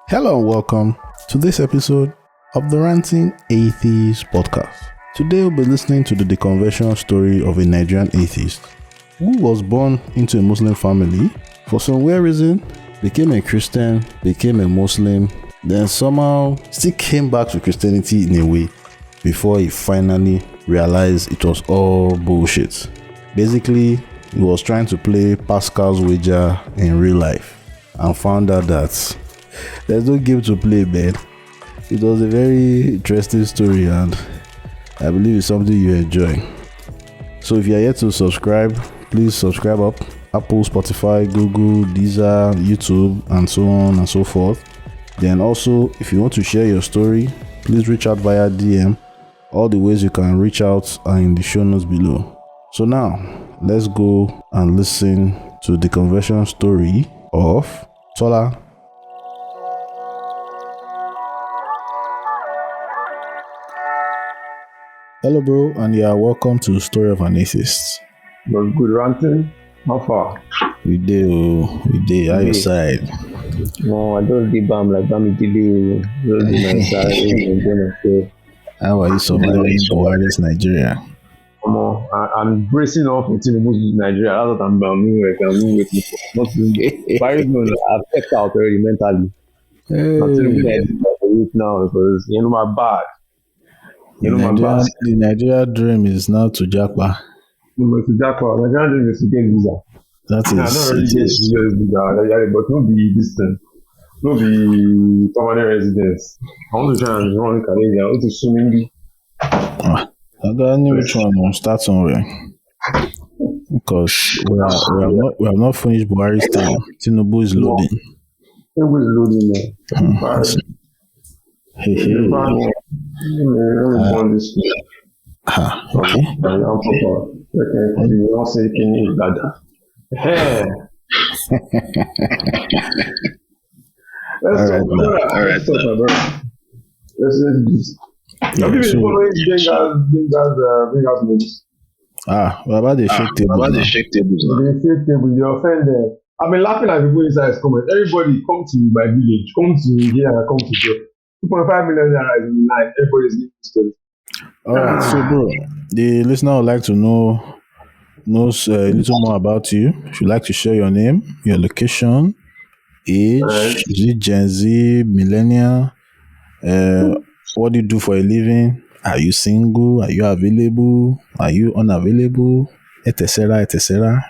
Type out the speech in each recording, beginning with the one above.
Hello and welcome to this episode of the Ranting Atheist podcast. Today we'll be listening to the deconversion story of a Nigerian atheist who was born into a Muslim family, for some weird reason became a Christian, became a Muslim, then somehow still came back to Christianity in a way before he finally realized it was all bullshit. Basically, he was trying to play Pascal's wager in real life and found out that there's no game to play, man. It was a very interesting story and I believe it's something you enjoy. So if you're yet to subscribe, please subscribe up. Apple, Spotify, Google, Deezer, YouTube, and so on and so forth. Then also, if you want to share your story, please reach out via DM. All the ways you can reach out are in the show notes below. So now, let's go and listen to the conversion story of Tola. Hello, bro, and you are welcome to the Story of an Atheist. But good ranting. How far? We do. How your side? No, I don't give bam like bam today. Don't do my side. How are you surviving Buhari's Nigeria? I'm bracing off into the Muslim Nigeria. That's what I'm waiting for. I've checked out already mentally. I'm telling you now because my bad. The Nigeria dream is now to Jackpa. The Nigerian dream is to get visa. That is. I don't really get visa, but not be distant. Not be permanent residence. I want to try and run Canadian. I want to swimming. I don't know which one. We'll start somewhere. Because we have not finished Buhari's term. Tinubu is loading. Tinubu is loading now. Hey. Okay. You not say Kenny Dada. All right. Let's What about the shake tables? The shake tables, you're offended. I've been laughing at people inside comment. Everybody come to my village, come to here, come to there. 2.5 million naira is in line. Everybody's giving stories. Alright, so bro, the listener would like to know a little more about you. If you'd like to share your name, your location, age, is it Gen Z, millennial, what do you do for a living? Are you single? Are you available? Are you unavailable? Etc. etc.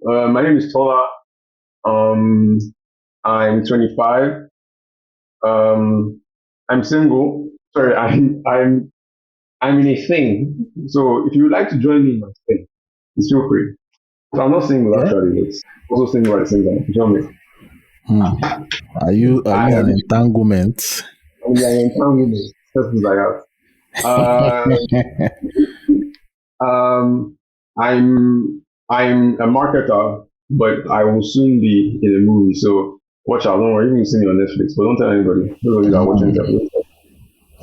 My name is Tola. I'm 25. I'm single. Sorry, I'm in a thing. So if you would like to join me in my thing, please feel free. So I'm not single actually. It's also single at the same time. Join me. Are you an entanglement? I'm an entanglement. Just like that. I'm a marketer, but I will soon be in a movie. So watch out, don't worry, you can see me on Netflix, but don't tell anybody. Nobody that watching that.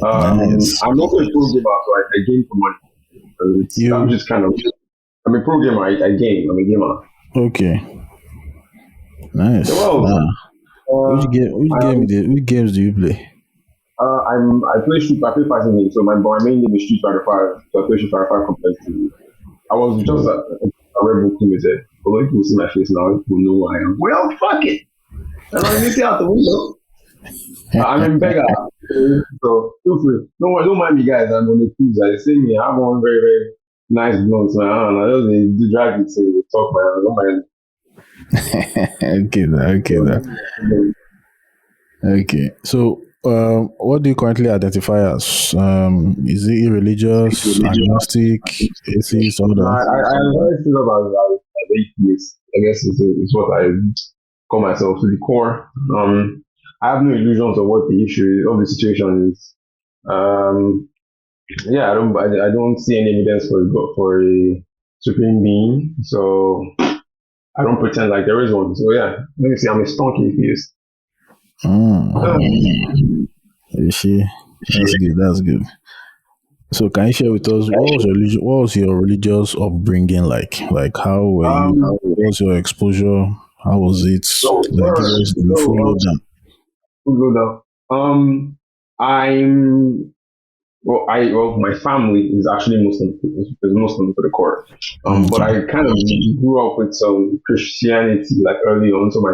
Nice. I'm also a pro gamer, so I game for money. I'm just kind of, I'm a pro gamer, I game, I'm a gamer. Okay. Nice. Which games do you play? I play fighting games, so my main game is Street Fighter 5, so I play Street Fighter 5 competitively. I was just a Red Bull Limited, but when people see my face now, people know who I am. Well, fuck it! I'm not even out the window. I'm in beggar. So feel free. Don't mind me, guys. I'm on the cruise. I see me. I have one very, very nice blonde. So I don't do drag it. So we talk, man. Don't mind. Okay. So, what do you currently identify as? Is it religious, agnostic, atheist, or that? I'm very still as atheist. I guess it's what I call myself to the core. I have no illusions of what the issue of the situation is. I don't see any evidence for a supreme being, so I don't pretend like there is one. So let me see. I'm a staunch atheist. You see, that's good. So can you share with us what was your religious upbringing like? Like how were you? What was your exposure? How was it? Like, give us the full lowdown. Go down. I'm my family is actually Muslim. Is Muslim to the core. But I kind of grew up with some Christianity like early on. So my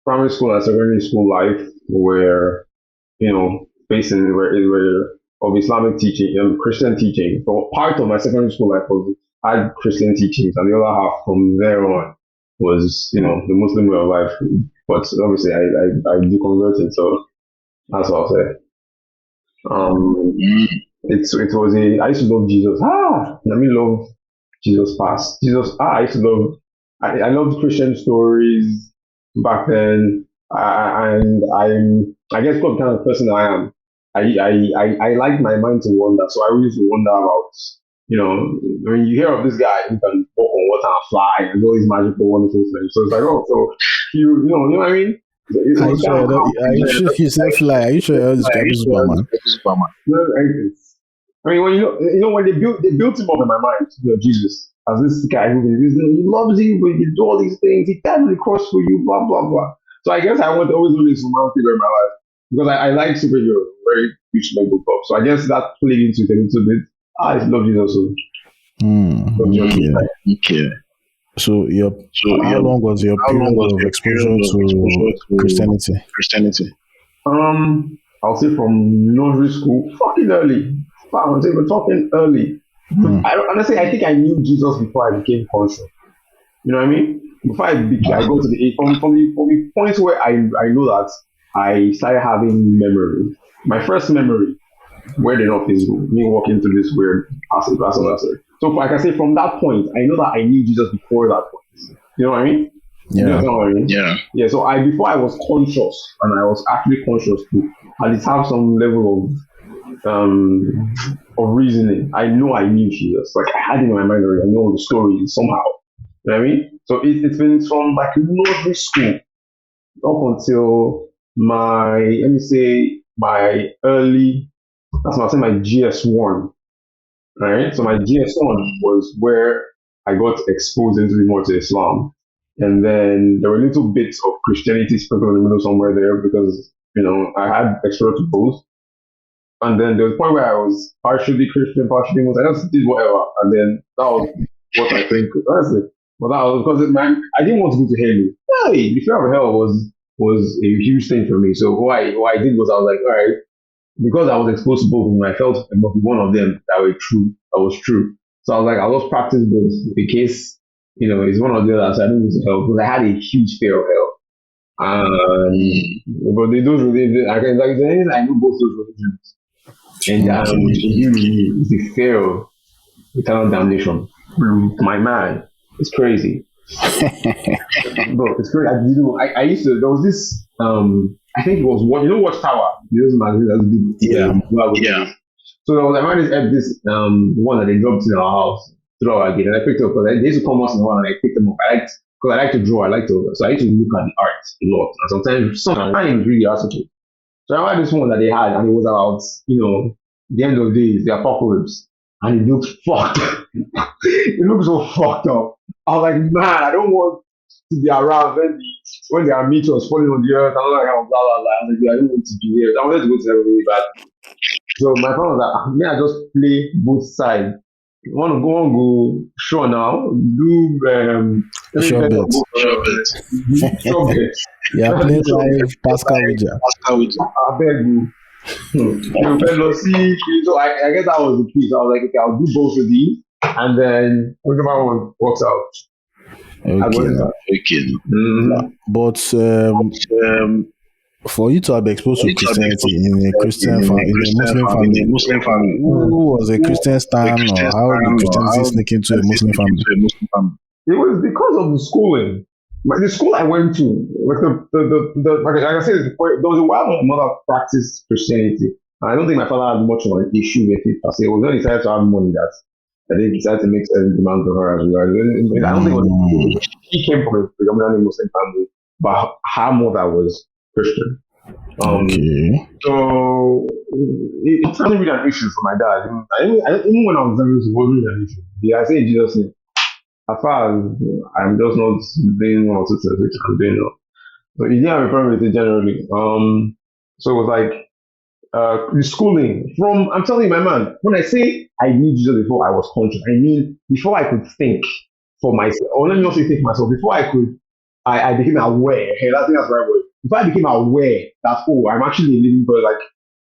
primary school and secondary school life were, based were of Islamic teaching and Christian teaching. So part of my secondary school life had Christian teachings, and the other half from there on was, the Muslim way of life. But obviously, I deconverted, so that's what I'll say. It was I used to love Jesus. Let me love Jesus past. I used to love. I loved Christian stories back then. And I guess what kind of person I am. I like my mind to wander, so I always wonder about, when you hear of this guy who can walk on water and fly and do all these magical, wonderful things. So it's like, oh, so you know what I mean? Are you sure you said fly? Are you sure you're describing Superman? Well, I mean, when they built him up in my mind, Jesus, as this guy who he loves you, but he do all these things, he died on the cross for you, blah blah blah. So I guess I always want this Superman figure in my life because I like superheroes, very huge comic book pop. So I guess that played into it a little bit. I just love Jesus so. Okay. So how long was your period of exposure to Christianity? I'll say from nursery school, fucking early. I'll say we're talking early. Honestly, I think I knew Jesus before I became conscious. You know what I mean? Before I go to the from the point where I know that I started having memory. My first memory, weird enough, is me walking through this weird passage. So like I say, from that point, I know that I knew Jesus before that point. You know what I mean? Yeah. You know what I mean? Yeah. So before I was conscious, and I was actually conscious to at least have some level of reasoning. I know I knew Jesus. Like I had it in my mind already. I know the story somehow. You know what I mean? So it's been from like nursery school up until my GS1. Right? So my GS1 was where I got exposed a little bit more to Islam. And then there were little bits of Christianity sprinkled in the middle somewhere there because, I had exposure to both. And then there was a point where I was partially Christian, partially Muslim. I just did whatever. And then that was what I think, honestly. But that was because I didn't want to go to hell. Hey, the fear of hell was a huge thing for me. So what I did was I was like, all right, because I was exposed to both of them, I felt one of them that was true. So I was like, I'll just practice both in case, it's one of the other, so I don't need to hell because I had a huge fear of hell. But those religions, I know both those religions. And the fear of eternal damnation. My man, it's crazy. Bro, it's crazy. I used to, there was this, I think it was Watchtower. Yeah. So there was this one that they dropped in our house through our gate, and I picked it up because they used to come once in a while, and I picked them up. Because I like to draw, so I used to look at the art a lot, and sometimes really article. So I had this one that they had, and it was about the end of days, the apocalypse, and it looked fucked. It looked so fucked up. I was like, man, I don't want to be around when there are meteors falling on the earth and all that kind of blah blah blah. I was like, I don't want to be here. I wanted to go to heaven really bad. So my friend was like, may I just play both sides? You want to go sure now? Do sure bet. Yeah, play live Pascal Wija. I beg you. So I guess that was the key. So I was like, okay, I'll do both of these, and then whichever one works out. Okay. But for you to have exposed to Christianity in a Christian family, in a Muslim family, who was a Christian stan, or how did Christianity sneak into a Muslim family? It was because of the schooling. The school I went to, like like I said, there was a while my mother practiced Christianity. I don't think my father had much of an issue with it. It was when he decided to have money that they decided to make certain demands of her as well. I don't think she came from a predominantly Muslim family, but her mother was Christian. So it wasn't really an issue for my dad. Even when I was young, it wasn't really an issue. I say in Jesus' name. as far as I'm just not doing one or two things which I'm doing now. So you didn't have a problem with it generally. So it was like the schooling from I'm telling you, my man, when I say I knew Jesus before I was conscious, I mean before I could think for myself, or let me not say think for myself, before I could I became aware. Hey, that's the right word. Before I became aware that I'm actually a living person, like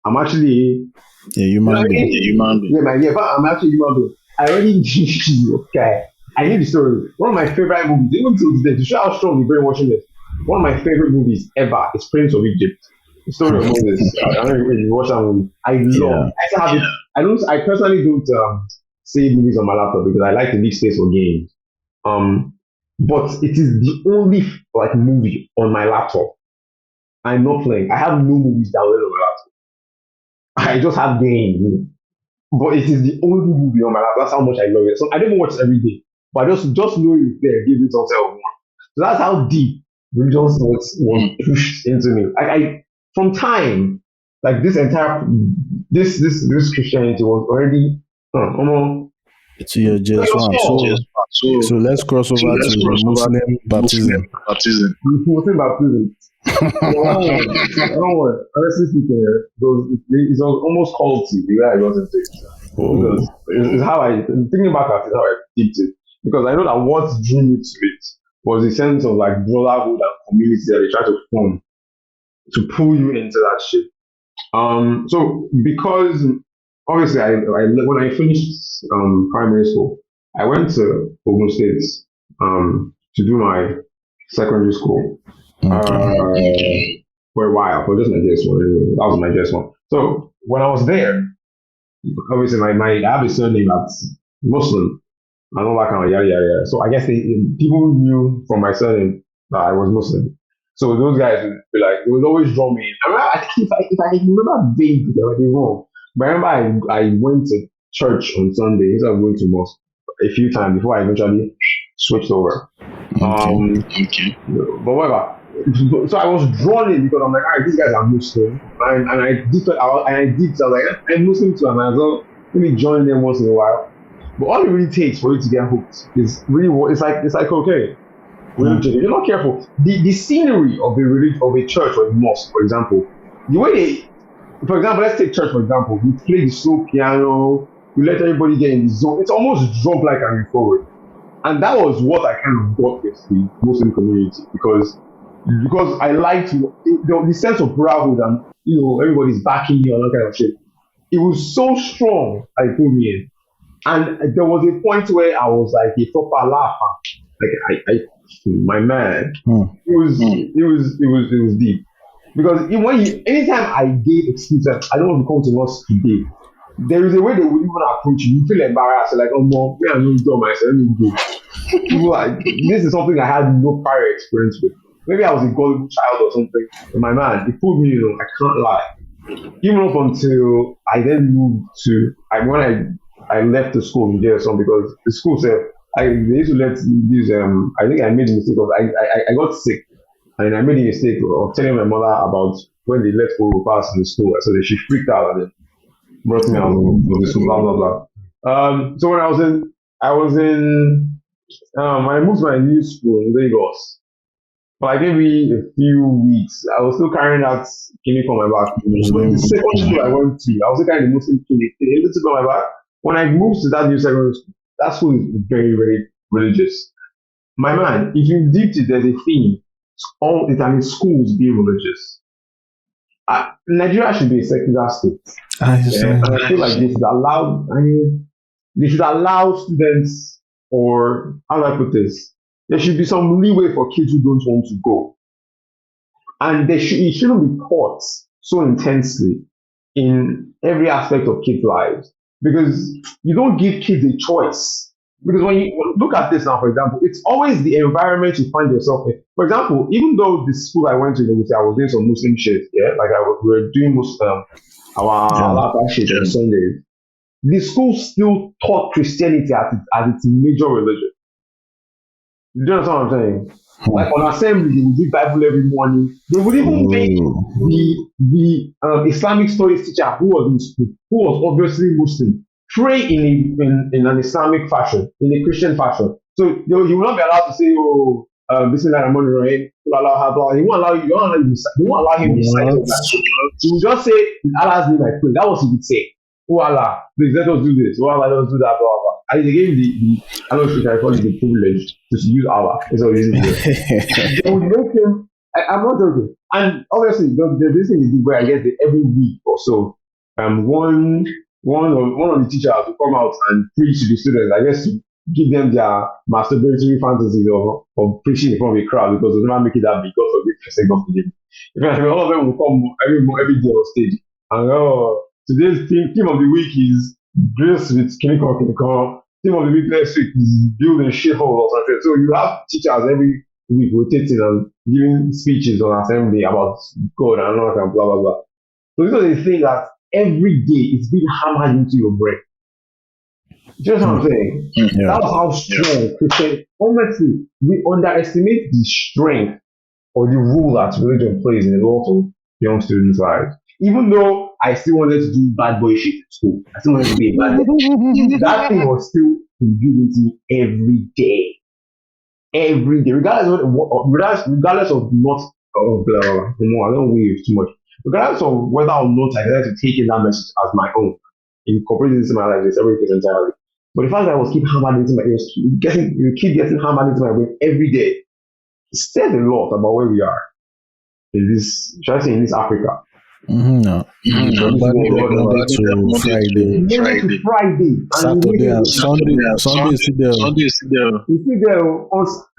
I'm actually Yeah, human being. yeah, man, yeah, but I'm actually a human being. I already knew okay. I knew the story. One of my favorite movies, even till today, to show how strong the brain watching this. One of my favorite movies ever is Prince of Egypt. The story of Moses. I don't know if you watch that movie. I love. I still have it. I don't. I personally don't save movies on my laptop because I like to leave space for games. But it is the only like movie on my laptop. I'm not playing. I have no movies downloaded on my laptop. I just have games. But it is the only movie on my laptop. That's how much I love it. So I don't even watch it every day. But just know it's there, give it something more. So that's how deep religion was pushed into me. I from time like this entire this Christianity was already To your JS1. So let's cross over to Muslim baptism. Muslim baptism. I don't worry. Honestly speaking, it was almost culty the way I got into it. Because it's how I thinking back at it, how I did it. Because I know that what drew me to it was the sense of like brotherhood and community that they try to form to pull you into that shit. So because obviously when I finished primary school, I went to Ogun State to do my secondary school for a while, for just my JS1. Anyway. That was my JS1. So when I was there, obviously I have a surname that's Muslim and all that kind of yada yada yada. So I guess people knew from my surname that I was Muslim. So those guys would be like, they would always draw me in. I think if I remember vaguely, they might be wrong. But I remember I went to church on Sunday instead of going to mosque a few times before I eventually switched over. But whatever. So I was drawn in because I'm like, all right, these guys are Muslim, and I did. I was like, I'm Muslim too, and I was let me join them once in a while. But all it really takes for you to get hooked is really it's like okay, if you're not careful, the scenery of a church or a mosque, for example, the way for example, let's take church for example. You play the slow piano, you let everybody get in the zone. It's almost drug like and euphoric. And that was what I kind of got with the Muslim community because I liked the sense of brotherhood and everybody's backing you and all kind of shit. It was so strong. I put me in, and there was a point where I was like a proper laugher. Like my man, it was deep because anytime I gave excuses, I don't want to come to us today. There is a way they would even approach you. You feel embarrassed, like, oh, mom, me and you do myself. Let me go. People like, this is something I had no prior experience with. Maybe I was a gullible child or something. But my man, it pulled me, I can't lie. Even up until I then moved when I left the school in JSON because the school said, they used to let these, I think I made a mistake of, I got sick. And I made a mistake of telling my mother about when they let go pass in the school. So she freaked out and then brought me out of the school, blah, blah, blah. So when I moved to my new school in Lagos. For like maybe a few weeks, I was still carrying that clinic on my back. The second school I went to, I was still carrying the Muslim clinic. It was on my back. When I moved to that new secondary school, that school is very, very religious. My man, if you deep it, there's a theme. All the time, schools being religious. Nigeria should be a secular state. And I feel like they should allow students, or how do I put this? There should be some leeway for kids who don't want to go. And it shouldn't be taught so intensely in every aspect of kids' lives because you don't give kids a choice. Because when you look at this now, for example, it's always the environment you find yourself in. For example, even though the school I went to, I was doing some Muslim shit, like we were doing our shit on Sundays. The school still taught Christianity as its major religion. Do you understand what I'm saying? Like on assembly, they would read Bible every morning. They would even make the Islamic studies teacher who was obviously Muslim, pray in an Islamic fashion, in a Christian fashion. So you will not be allowed to say, oh, this is not a money, right? Blah, blah, blah. He won't allow you. You won't allow him to recite your that. He will just say, in Allah's name I pray. That was what he would say. Oh Allah, please let us do this. Oh Allah, let us do that. Blah blah. And he gave him I don't think I call it the privilege to use Allah. That's what it is. They would make him. I'm not joking. And obviously, the this thing he did where I guess every week or so, one of the teachers will come out and preach to the students. I guess to give them their masturbatory fantasies of preaching in front of a crowd because they'll never make it that big because of the sake of the game. All of them will come every day on stage. And today's theme of the week is grace with chemical. Theme of the week next week is building shithole or something. So you have teachers every week rotating and giving speeches on assembly about God and all that and blah blah blah. So this is a thing that every day it's being hammered into your brain. Just what I'm saying. Yeah. That's how strong Christian. Honestly, we underestimate the strength or the role that religion plays in a lot of young students' lives. Even though I still wanted to do bad boy shit in school, I still wanted to be a bad boy. That thing was still imbued into me every day. Every day, regardless of not blah, I don't wave too much. Regardless of whether or not I decided to take in that message as my own, incorporate it into my life, it's everything entirely. But the fact that I was keep hammered into my ears, keep getting hammered into my brain every day, it says a lot about where we are in this, should I say, in this Africa. No. Monday to Friday. Saturday and Sunday is still there. It's still there.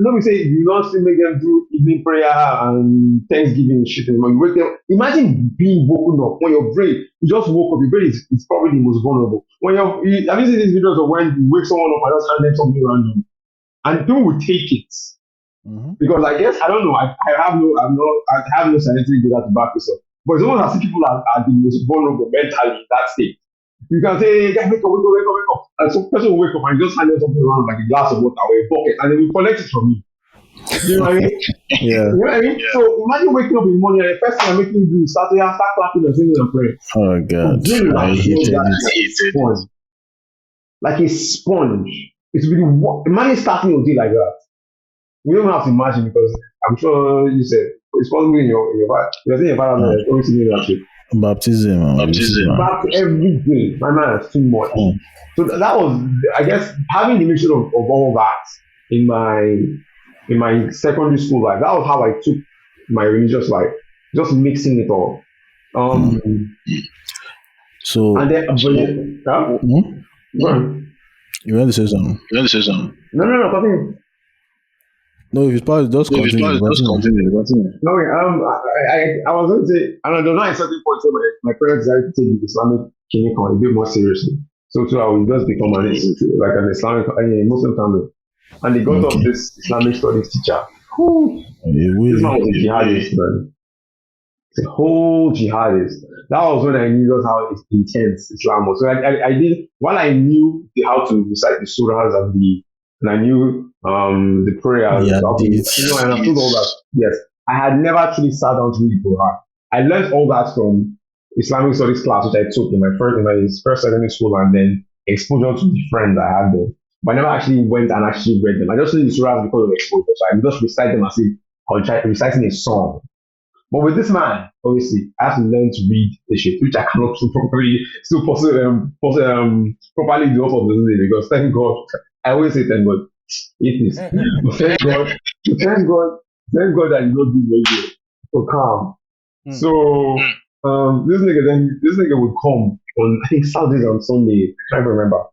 Let me say, you not still make them do evening prayer and Thanksgiving shit anymore. You wake up. Imagine being woken up when your brain, you just woke up. Your brain is probably the most vulnerable. Have you seen these videos of when you wake someone up and just hand them something random, and people will take it. Because I guess I don't know. I have no scientific data to back this up. But it's almost as if people are the most vulnerable mentally in that state. You can say, yeah, wake up. And some person will wake up and just hand them something around like a glass of water or a bucket and they will collect it from you. You know what I mean? Yeah. You know what I mean? Yeah. So imagine waking up in the morning and the first thing I'm making you do is start clapping and singing and praying. Oh God. I hate it. Like a sponge. It's really imagine starting your day like that. We don't have to imagine because I'm sure you said it's possibly in your heart. You're saying your father always doing that shit. Baptism. Every day. My man is too much. So that was, I guess, having the mixture of all that in my secondary school life. That was how I took my religious life, just mixing it all. So and then you want to say something? No, continue. No, if it's part, just continue. No, I was going to say, and I don't know at a certain point, so my parents decided to take the Islamic clinical a bit more seriously. So I will just become an Islamic, Muslim family. And they got up this Islamic studies teacher. This man was a jihadist, man. The whole jihadist. That was when I knew just how intense Islam was. So I did, while I knew how to recite the surahs and I knew the prayers, and I understood all that. Yes, I had never actually sat down to read the Quran. I learned all that from Islamic studies class, which I took in my first secondary school, and then exposure to the friends I had there. But I never actually went and actually read them. I just knew the surahs because of exposure, so I would just recite them as if I was reciting a song. But with this man, obviously, I have to learn to read the shit, which I cannot properly do off of the day because thank God. I always say thank God. It is. Thank God that you don't do radio. So calm. So this nigga would come on I think Saturdays and Sundays. I can't remember.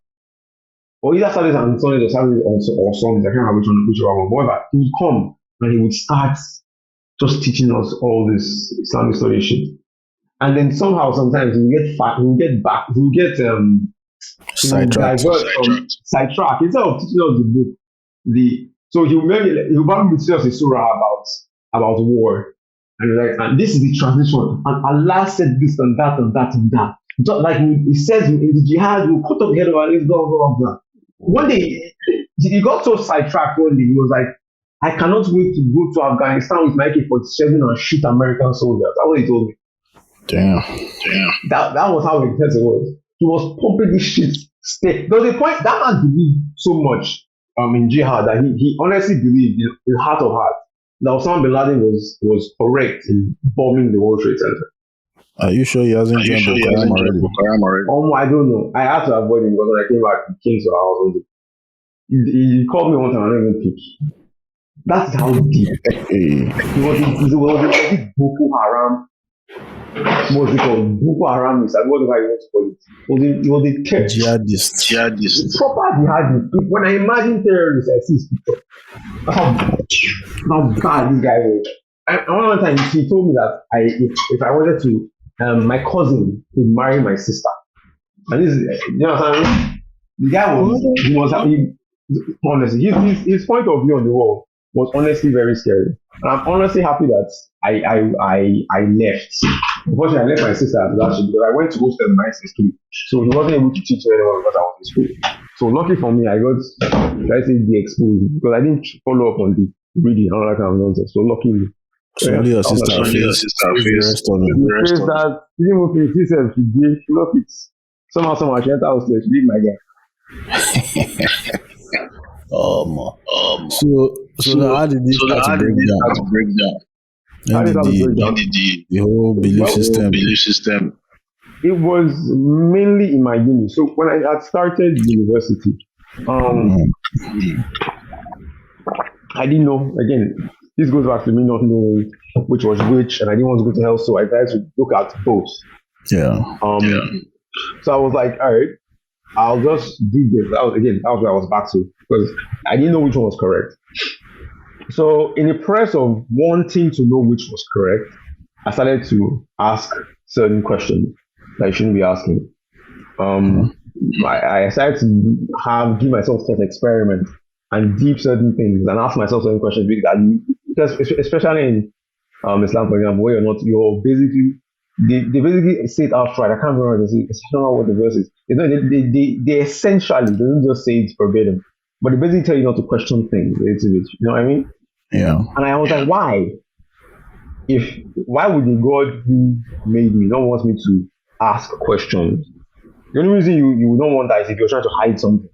Or either Saturdays and Sundays or Saturdays or Sundays. I can't remember which one. However, he would come and he would start just teaching us all this Islamic study shit. And then somehow sometimes he will get sidetracked. Instead of teaching us the book, so he'll probably teach us a surah about war. And this is the transition. And Allah said this and that and that and that. Just like he says in the jihad, we'll cut off the head of our legs, blah, blah, blah. One day, he got so sidetracked one day, he was like, I cannot wait to go to Afghanistan with my AK-47 and shoot American soldiers. That's what he told me. Damn. That was how intense it was. He was pumping this shit. There was a point that man believed so much in jihad that he honestly believed in heart of heart that Osama bin Laden was correct in bombing the World Trade Center. Are you sure he hasn't joined Boko Haram already? I don't know. I had to avoid him because when I came back, he came to our house. He called me one time. I didn't even pick. That's how deep. He was a Boko Haram. What's it called? Boko Haram is whatever you want to call it. It was a Jihadist. Proper jihadist. When I imagine terrorists, I see his picture. How bad this guy was. And one time he told me that if I wanted to, my cousin would marry my sister. And this, you know what I mean? The guy honestly, his point of view on the world was honestly very scary. And I'm honestly happy that I left. Unfortunately, I left my sister at last because I went to hostel in my sister. So he wasn't able to teach anyone because I was in school. So lucky for me, I got, let's say, the exposure because I didn't follow up on the reading and all that kind of nonsense. So luckily. So only your sister faced the rest of them. She faced that, even if she said she did, she looked it. Somehow, she entered house, she leave my guy. So how did this start to break down? The whole belief system. It was mainly in my uni. So when I had started university, I didn't know. Again, this goes back to me not knowing which was which, and I didn't want to go to health, so I tried to look at both. So I was like, all right, I'll just do this. That was where I was back to because I didn't know which one was correct. So in the press of wanting to know which was correct, I started to ask certain questions that I shouldn't be asking. I decided to give myself some experiment and deep certain things and ask myself certain questions because especially in Islam, for example, where you're basically they basically say it outright. I can't remember what they say. I don't know what the verse is. They essentially, they don't just say it verbatim, but they basically tell you not to question things a little bit. You know what I mean? Yeah. And I was like, why? Why would the God who made me not want me to ask questions? The only reason you don't want that is if you're trying to hide something.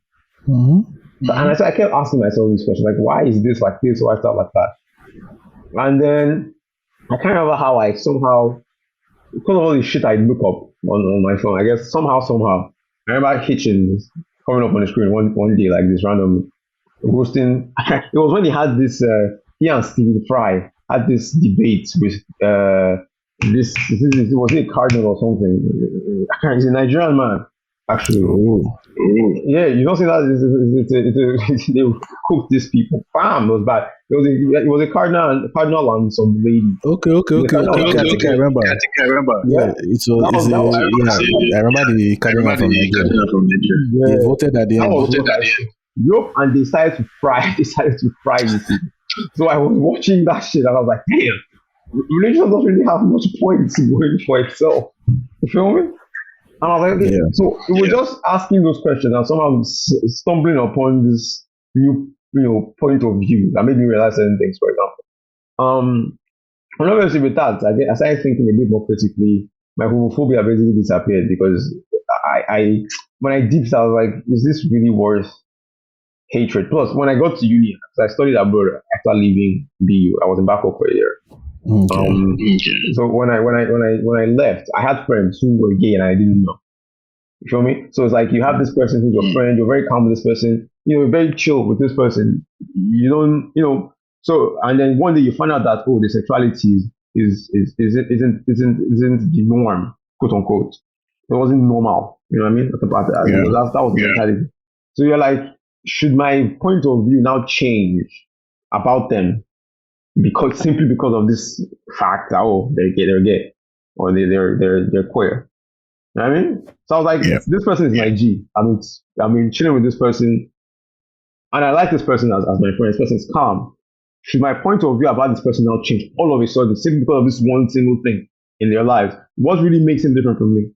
And I kept asking myself these questions, like, why is this like this? Why is that like that? And then I can't remember how I somehow, because of all the shit I look up on my phone, I guess somehow, I remember Hitchens coming up on the screen one day, like this random roasting. It was when he had this, he and Stephen Fry had this debate with was it a cardinal or something? I can't. He's a Nigerian man, actually. Yeah, you don't see that. They cooked these people. Bam, it was bad. It was a cardinal and some lady. Okay. I think I remember. Yeah, I remember the cardinal from Nigeria. Yeah. They voted at the end. Yup, and they decided to fry it. So I was watching that shit and I was like, damn, religion doesn't really have much points going for itself. You feel me? And I was like, okay. Yeah. So it was just asking those questions and somehow stumbling upon this new, point of view that made me realize certain things, for example. And obviously with that, I started thinking a bit more critically. My homophobia basically disappeared because when I deep I was like, is this really worth hatred? Plus, when I got to uni, because I studied abroad after leaving BU, I was in Bangkok for a year. So when I left, I had friends who were gay and I didn't know. You feel me? So it's like you have this person who's your friend, you're very calm with this person, you're very chill with this person. You don't, so and then one day you find out that the sexuality isn't the norm, quote unquote. It wasn't normal. You know what I mean? That was the mentality. So you're like, should my point of view now change about them simply because of this fact that they're gay or they're queer? You know what I mean? So I was like, this person is my G. I mean, chilling with this person, and I like this person as my friend. This person is calm. Should my point of view about this person now change all of a sudden simply because of this one single thing in their lives? What really makes him different from me?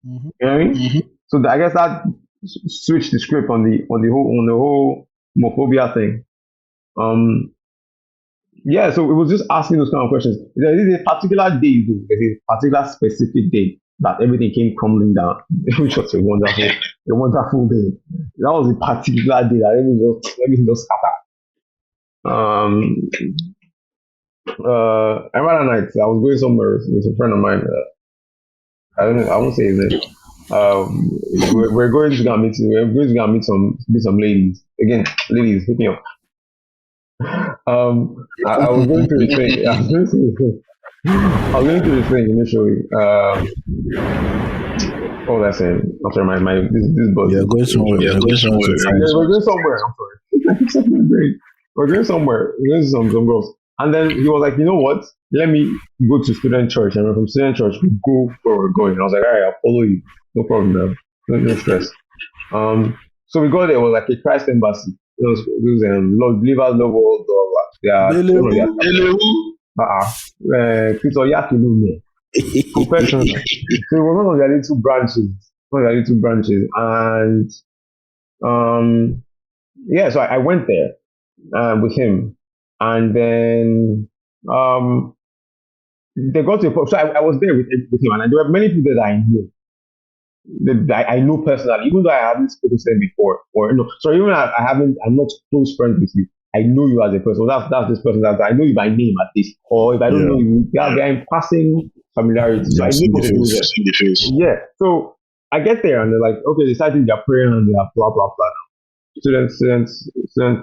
You know what I mean? So I guess that switched the script on the whole homophobia thing. So it was just asking those kind of questions. There is a particular day, there's a particular specific day that everything came crumbling down, which was a wonderful day. That was a particular day that everything just scattered. Um, I remember that night I was going somewhere with a friend of mine. I don't know. I won't say his name. We're going to go meet. We're going to go meet some ladies. Again, ladies, hit me up. I was going to the thing. I was going to the thing initially. What was I saying? I'm sorry, this bus. Yeah, going somewhere. Yeah, we're going somewhere. I'm sorry. We're going somewhere. We're going to some girls. And then he was like, you know what? Let me go to student church. And from student church, we go where we're going. I was like, all right, I'll follow you. No problem, man. No stress. So we got there. It was like a Christ embassy. It was believers, no world, confession. So it was one of their little branches. And yeah, so I went there with him. And then they got to a point. So I was there with him, and there were many people that I knew. That I know personally, even though I haven't spoken to them before, or no, so even I'm not close friends with you. I know you as a person. That's this person that I know you by name at least, or if I don't know you, they're in passing familiarity. So I know the yeah. So I get there and they're like, okay, they started their prayer and they are blah blah blah. Student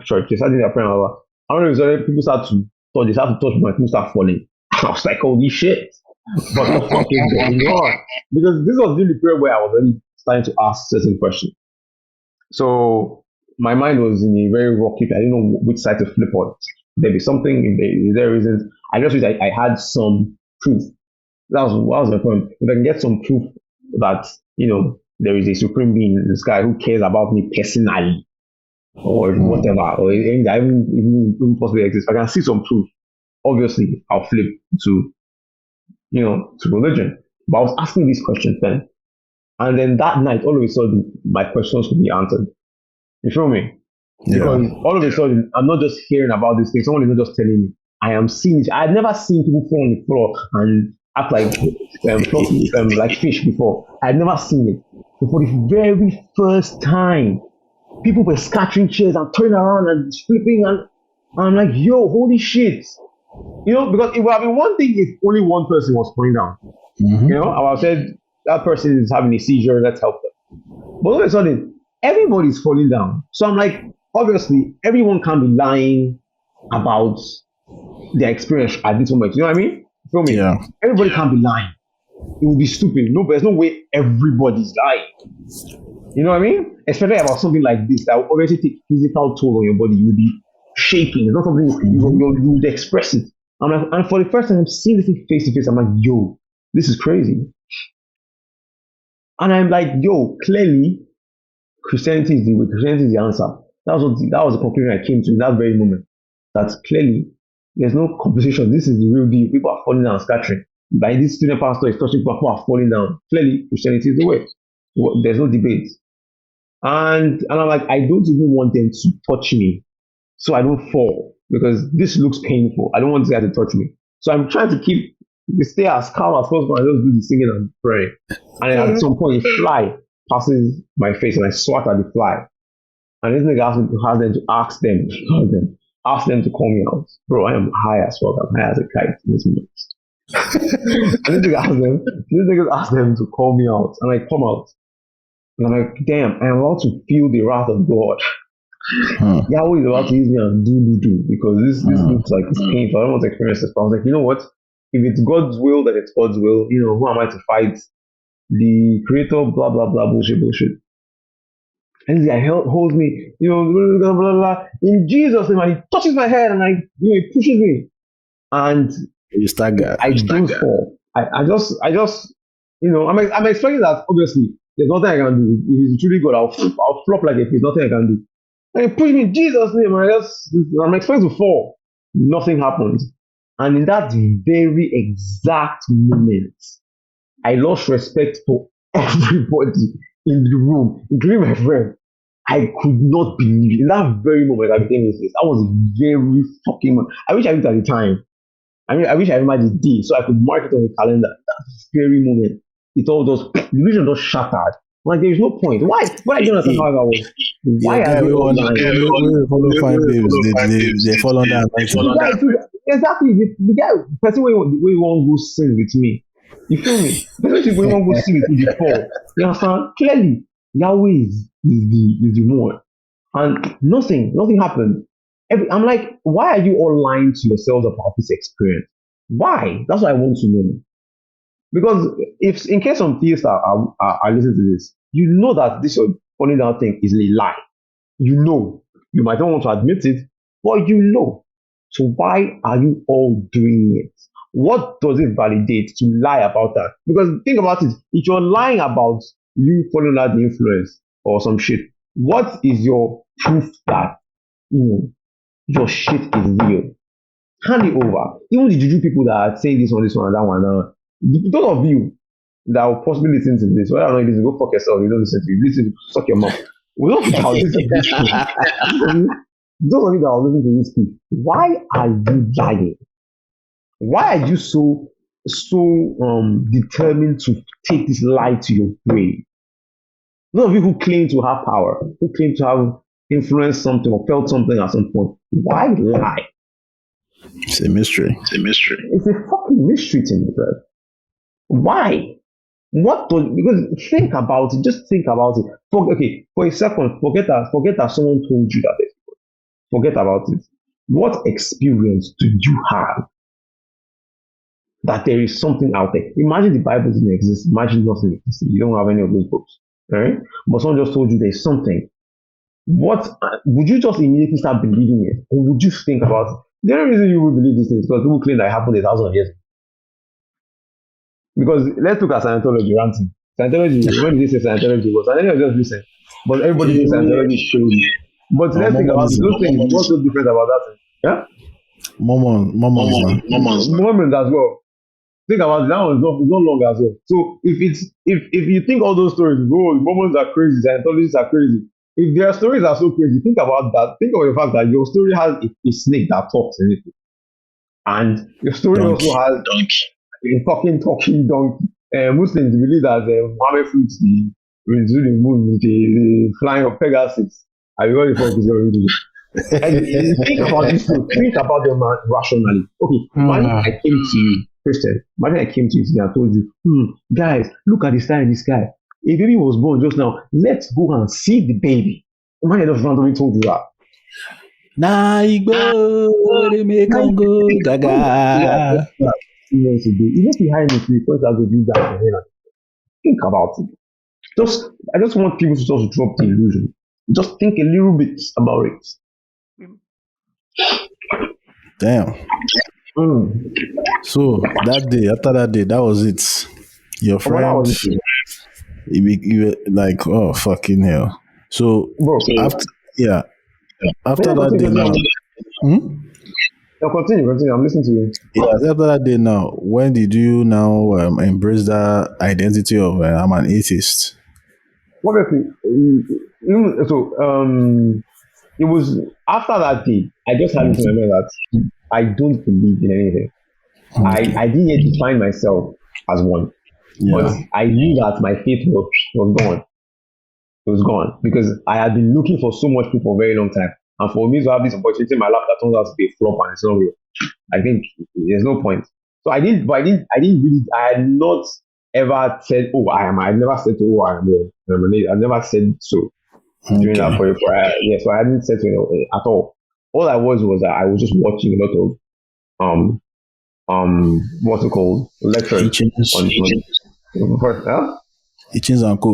church, they started their prayer and blah blah. I don't know, people start to touch. They start to touch my people start falling. I was like, holy shit. But what the fuck is going on? Because this was really the period where I was really starting to ask certain questions. So my mind was in a very rocky. I didn't know which side to flip on. There'd be something. Is there reasons? I just wish I had some proof. That was my point. If I can get some proof that there is a supreme being in the sky who cares about me personally, or whatever, or even possibly exists. If I can see some proof, obviously I'll flip to religion. But I was asking these questions then. And then that night, all of a sudden, my questions could be answered. You feel me? Yeah. Because all of a sudden, I'm not just hearing about this thing. Someone is not just telling me. I am seeing it. I've never seen people fall on the floor and act like fish before. I've never seen it. But for the very first time, people were scattering chairs and turning around and flipping. And I'm like, yo, holy shit. Because it would have been one thing if only one person was falling down. Mm-hmm. I would have said, that person is having a seizure, let's help them. But all of a sudden, everybody's falling down. So I'm like, obviously, everyone can be lying about their experience at this moment. You know what I mean? You feel me? Yeah. Everybody can't be lying. It would be stupid. No, there's no way everybody's lying. You know what I mean? Especially about something like this that will obviously take physical toll on your body. You'll be shaking. It's not something you would express it. I'm like, and for the first time I'm seeing this thing face to face, I'm like, yo, this is crazy. And I'm like, yo, clearly Christianity is the way. Christianity is the answer. That was the conclusion I came to in that very moment. That clearly there's no competition. This is the real deal. People are falling down, scattering. Like this student pastor is touching people who are falling down. Clearly Christianity is the way. There's no debate. And I'm like, I don't even want them to touch me so I don't fall, because this looks painful. I don't want this guy to touch me. So I'm trying to stay as calm as possible and just do the singing and praying. And then at some point, a fly passes my face and I swat at the fly. And this nigga asked them to call me out. Bro, I am high as fuck. I'm high as a kite in this moment. And this nigga asked them to call me out. And I come out. And I'm like, damn, I am about to feel the wrath of God. Yahweh is about to use me and do because this looks like it's painful. I don't want to experience this. But I was like, you know what? If it's God's will, then it's God's will. Who am I to fight the creator? Blah blah blah bullshit. And this guy holds me, blah blah blah. In Jesus' name, and he touches my head and he pushes me, and you start guy. I don't fall. I just I'm expecting that obviously there's nothing I can do. If it's truly good, I'll flop like if there's nothing I can do. And he pushed me in Jesus' name, and I'm expecting to fall. Nothing happens. And in that very exact moment, I lost respect for everybody in the room, including my friend. I could not believe it. In that very moment, I became atheist. I was very fucking. I wish I did at the time. I wish I remembered the day so I could mark it on the calendar. That very moment, it all just, the religion just shattered. Like, there is no point. Why do you understand how I was? Why guy are we you all want lying? we follow fine babes. They fall under Yeah, exactly. The guy, person we won't go sin with me. You feel me? Person we won't go sin with me before. You understand? Clearly, Yahweh is the one, and nothing happened. I'm like, why are you all lying to yourselves about this experience? Why? That's what I want to know. Because if in case some theists are listening to this, you know that this falling down thing is a lie. You know, you might not want to admit it, but you know. So why are you all doing it? What does it validate to lie about that? Because think about it, if you're lying about you following out the influence or some shit, what is your proof that your shit is real? Hand it over. Even the juju people that are saying this one, and that one, those of you that will possibly listen to this, whether or not you listen, go fuck yourself. You don't listen to it. Listen, suck your mouth. We don't that will listen to this thing. Those of you that are listening to this thing, why are you lying? Why are you so determined to take this lie to your grave? Those of you who claim to have power, who claim to have influenced something or felt something at some point, why lie? It's a mystery. It's a fucking mystery to me, bro. Why? Because think about it. Just think about it. For a second, forget that someone told you that. Forget about it. What experience do you have that there is something out there? Imagine the Bible didn't exist. Imagine nothing existed. You don't have any of those books, all right? But someone just told you there's something. What would you just immediately start believing it, or would you think about it? The only reason you would believe these things is because people claim that it happened 1,000 years ago. Because let's look at Scientology, ranting. Scientology, when they say Scientology, was Scientology just recent. But everybody thinks Scientology is crazy. But let's think about those things. What's so different about that thing? Yeah? Mormons now. Mormons as well. Think about it, that one is not long as well. So if you think all those stories, oh, Mormons are crazy, Scientologists are crazy. If their stories are so crazy, think about that. Think of the fact that your story has a snake that talks in it. And your story Donkey. also has a fucking talking donkey. Muslims believe that Muhammad fruits the moon with the flying of Pegasus. I got the fuck is already. And think about this too. Think about them rationally. Okay, imagine I came to you, Christian. Imagine I came to you today and told you, guys, look at the star in the sky. A baby was born just now. Let's go and see the baby. Imagine I just randomly told you that. Nah, Igbo, they make them go gaga. You just behind me to the point that will be that. Think about it. I just want people to just drop the illusion. Just think a little bit about it. Damn. So after that day, that was it. Your friend, you were like, oh fucking hell. So Bro, after that day now. No, continue. I'm listening to you. Yeah, after that day now, when did you now embrace that identity of I'm an atheist? Obviously, it was after that day. I just had to remember that I don't believe in anything. Okay. I didn't yet define myself as one, but I knew that my faith was gone. It was gone because I had been looking for so much people for a very long time, and for me to have this opportunity in my life that turns out to be a flop and it's not real, I think there's no point. So I had not ever said, oh, I am. I've never said, oh, I never said so. During that for so I hadn't said so at all. All I was that I was just watching a lot of what's it called, lectures on Hitchens and Co.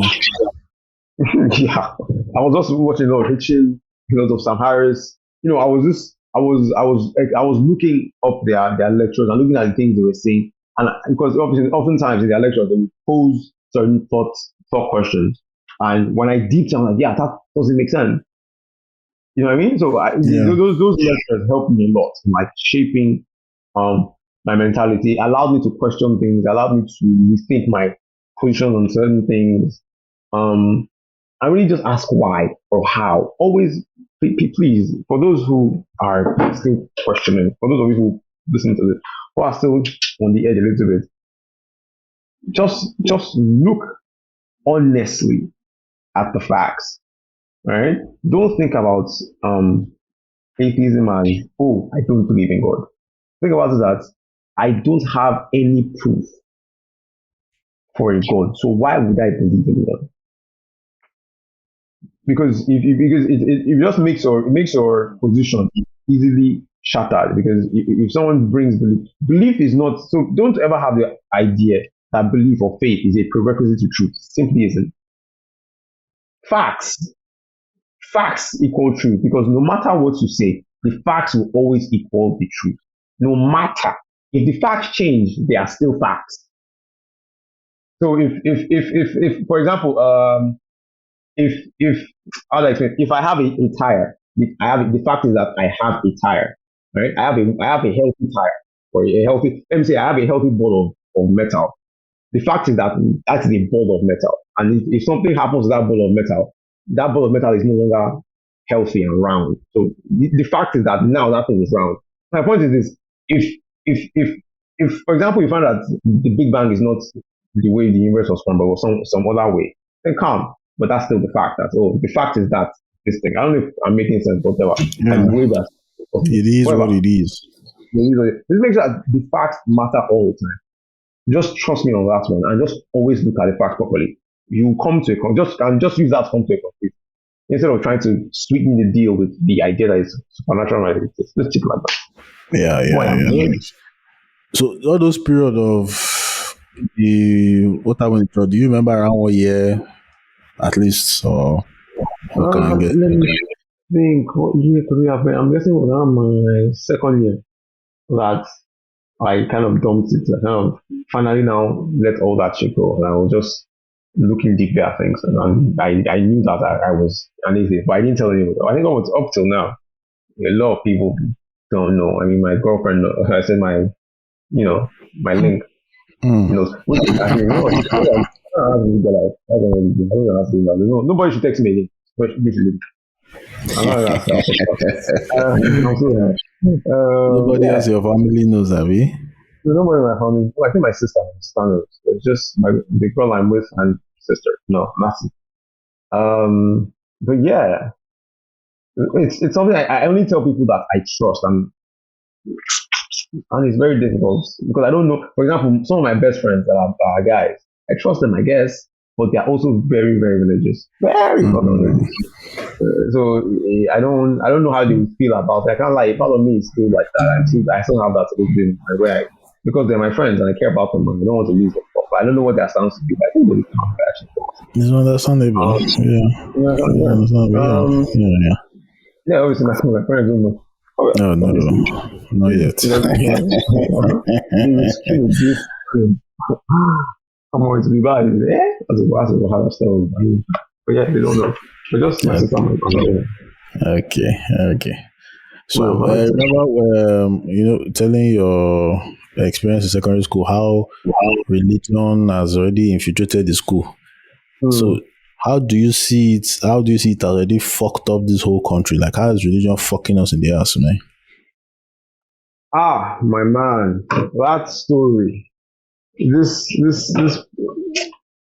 Yeah, I was also watching a lot of Hitchens, a lot of Sam Harris. I was looking up their lectures and looking at the things they were saying, and because obviously oftentimes in their lectures they would pose certain thought questions, and when I deep down, like, yeah, that doesn't make sense. You know what I mean? So those lectures helped me a lot, like shaping my mentality, allowed me to question things, allowed me to rethink my position on certain things. I really just ask why or how. Always, please, for those who are still questioning, for those of you who listen to this, who are still on the edge a little bit, just look honestly at the facts, right? Don't think about atheism as, oh, I don't believe in God. Think about it that I don't have any proof for a God, so why would I believe in God? Because it just makes your position easily shattered. Because if someone brings belief is not, so don't ever have the idea that belief or faith is a prerequisite to truth. Simply isn't. Facts equal truth, because no matter what you say, the facts will always equal the truth. No matter if the facts change, they are still facts. So if for example, if how do I explain? If I have a tire, the fact is that I have a tire, right? I have a healthy tire, or a healthy, let me say I have a healthy ball of metal. The fact is that that is a ball of metal, and if something happens to that ball of metal is no longer healthy and round. So the fact is that now that thing is round. My point is this: if for example you find that the Big Bang is not the way the universe was formed, but was some other way, then calm. But that's still the fact. That the fact is that this thing. I don't know if I'm making sense, whatever. Yeah. And the way that It is whatever. what it is. This makes that the facts matter all the time. Just trust me on that one, and just always look at the facts properly. You come to just use that to come to a conclusion instead of trying to sweeten the deal with the idea that it's supernatural. Let's keep it like that. Yeah. So all those period of what happened? Do you remember around what year, at least, or can I get? Let me think. What year could we have been? I'm guessing around my second year that I kind of dumped it. I kind of finally now let all that shit go, and I was just looking deeply at things. And I knew that I was an atheist, but I didn't tell anyone. I think up till now, a lot of people don't know. I mean, my girlfriend, I said my link, which is actually, nobody should text me again. Nobody else in your family knows, Abby. Nobody in my family. I think my sister understands. It's just the girl I'm with and sister. No, nothing. But yeah, it's something I only tell people that I trust, and it's very difficult because I don't know. For example, some of my best friends that are guys, I trust them, I guess, but they're also very, very religious. Very religious. So I don't know how they would feel about it. I can't lie. Part of me is still like that. I still have that in my way because they're my friends and I care about them and I don't want to lose them. But I don't know what their stance would be. I think they'll come back actually. It's understandable. Yeah, obviously my friends don't know. No, not yet. I'm going to be bad. That's a hard stuff. But yeah, they don't know. But just my sister. Okay. So I remember, telling your experience in secondary school, how religion has already infiltrated the school. So how do you see it? How do you see it already fucked up this whole country? Like, how is religion fucking us in the ass, man? My man, that story. This.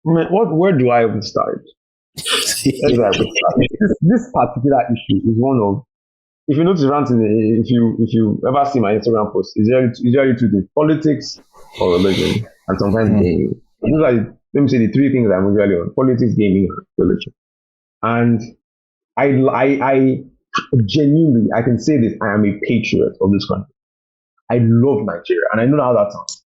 Man, where do I even start? This particular issue is one of. If you notice, Ranting, if you ever see my Instagram post, it's usually two things: politics or religion, and sometimes gaming. Those are, let me say, the three things I'm usually on: politics, gaming, and religion. And I genuinely, I can say this: I am a patriot of this country. I love Nigeria, and I know how that sounds.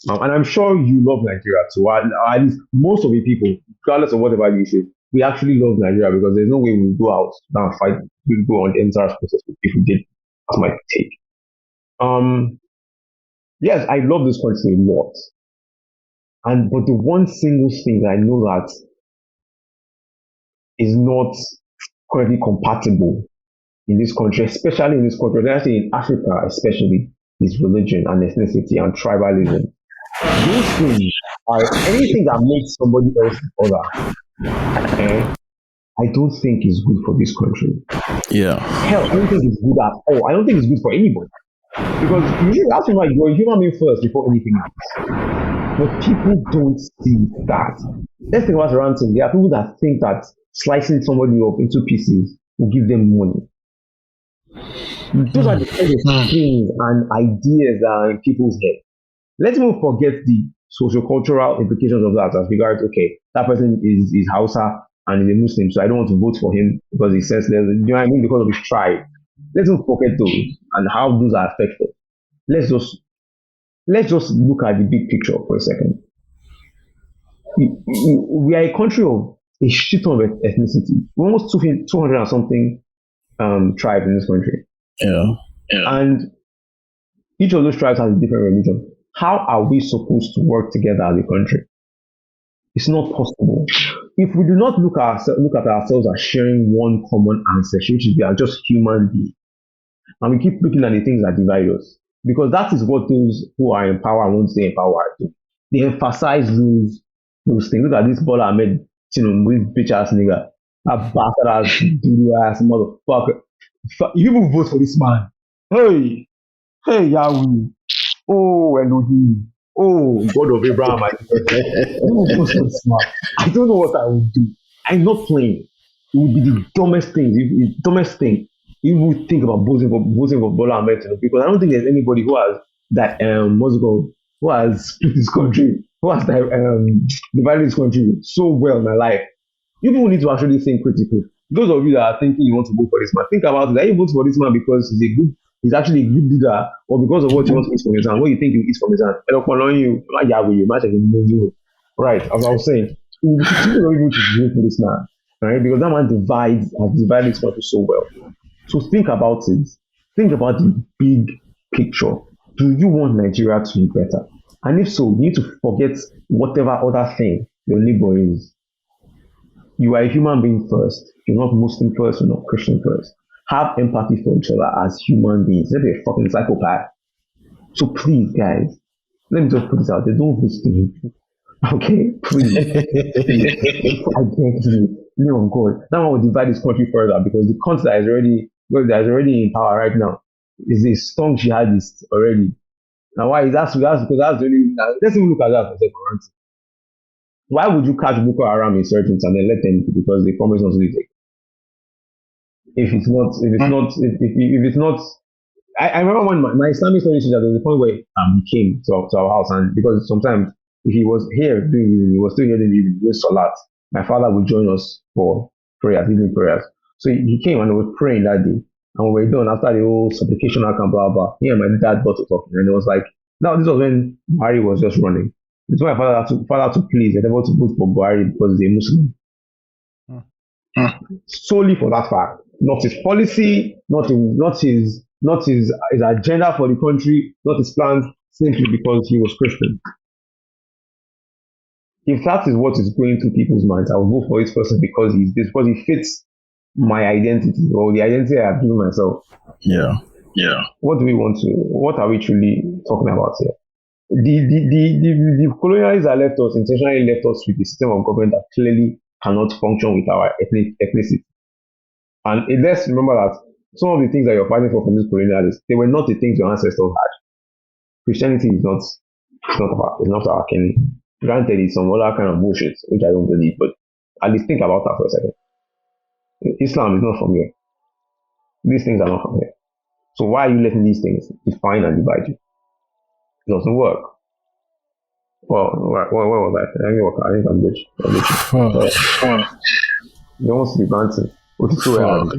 And I'm sure you love Nigeria too. At least most of the people, regardless of whatever you say, we actually love Nigeria because there's no way we go out and fight. We go on the entire process if we did. That's my take. Yes, I love this country a lot. But the one single thing I know that is not currently compatible in this country, especially in this country, I say in Africa especially, is religion and ethnicity and tribalism. Those things are anything that makes somebody else other. I don't think is good for this country. Yeah. Hell, I don't think it's good at all. I don't think it's good for anybody. Because you have to you're a human being first before anything else. But people don't see that. Let's think about ranting. There are people that think that slicing somebody up into pieces will give them money. Those are the kind of things and ideas that are in people's head. Let's even forget the socio-cultural implications of that as regards, okay, that person is Hausa and is a Muslim, so I don't want to vote for him because he says, you know what I mean, because of his tribe. Let's not forget those and how those are affected. Let's just look at the big picture for a second. We are a country of a shit ton of ethnicity. We're almost 200 and something tribes in this country. Yeah. And each of those tribes has a different religion. How are we supposed to work together as a country? It's not possible. If we do not look at ourselves as sharing one common ancestry, which is we are just human beings, and we keep looking at the things that divide us, because that is what those who are in power and want to stay in power do. They emphasize those things. Look at this Bola Ahmed, this bitch ass nigga, that bastard ass, doo ass motherfucker. You will vote for this man. Hey Yahweh. Oh Elohim. Oh God of Abraham. I don't know what I would do. I'm not playing. It would be the dumbest thing. You would think about voting for Bola Ahmed, because I don't think there's anybody who has that who has split this country, who has divided this country so well in my life. You people need to actually think critically. Those of you that are thinking you want to vote for this man, think about it. Are you voting for this man because he's actually a good leader, or because of what you want to eat from his hand, what you think you eat from his hand? Right, as I was saying, people don't even vote for this man, right? Because that man has divided this country so well. So think about it. Think about the big picture. Do you want Nigeria to be better? And if so, you need to forget whatever other thing your neighbor is. You are a human being first. You're not Muslim first, you're not Christian first. Have empathy for each other as human beings. Don't be a fucking psychopath. So please, guys, let me just put this out there. Don't vote stupid. Okay? Please. I beg you. No, God. That one will divide this country further, because the country that is already in power right now is a strong jihadist already. Now, why is that? Because that's really. Let's even look at that for a second. Why would you catch Boko Haram insurgents and then let them, because they promise not to do it? If it's not, I remember when my Islamic studies teacher, there was a point where he came to our house, and because sometimes if he was here he was still here doing salat, my father would join us for prayers, evening prayers. So he came and was praying that day, and we were done after the whole supplication and blah blah. He and my dad got to talking, and it was like, now this was when Buhari was just running. It's why my father to please and able to vote for Buhari because he's a Muslim. Solely for that fact, not his policy, not his agenda for the country, not his plans, simply because he was Christian. If that is what is going through people's minds, I will vote for this person because because he fits my identity, or the identity I have given myself. Yeah. What are we truly talking about here? The colonialists that left us intentionally left us with a system of government that clearly cannot function with our ethnicity. And let's remember that some of the things that you're fighting for from these colonialists, they were not the things your ancestors had. Christianity is not our kin. Granted, it's some other kind of bullshit, which I don't believe, but at least think about that for a second. Islam is not from here. These things are not from here. So why are you letting these things define and divide you? It doesn't work. Well, where was I? I think I'm bitch. You want to be ranting. What is so hard?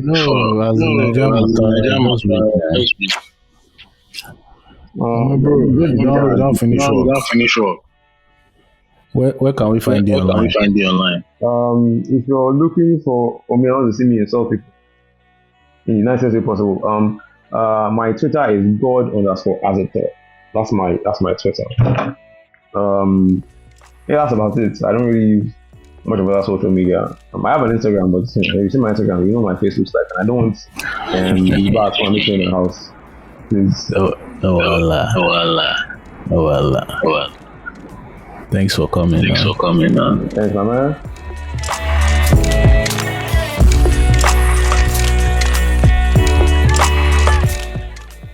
Bro, you don't finish work. Where can we find you online? If you're looking for Omeon to see me insult people in the nicest way possible, my Twitter is God_Azete. That's my Twitter. Yeah, that's about it. I don't really use much of other social media. I have an Instagram, but if you see my Instagram, you know my face looks like, and I don't want bats for anything in the house. Please. Oh Allah. Thanks for coming. Thanks, my man.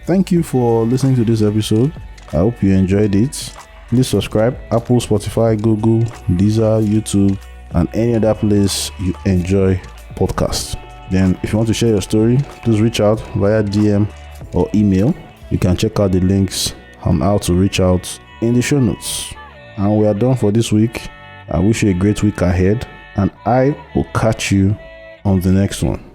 Thank you for listening to this episode. I hope you enjoyed it. Please subscribe Apple, Spotify, Google, Deezer, YouTube, and any other place you enjoy podcasts. Then if you want to share your story, please reach out via DM or email. You can check out the links on how to reach out in the show notes. And we are done for this week. I wish you a great week ahead, and I will catch you on the next one.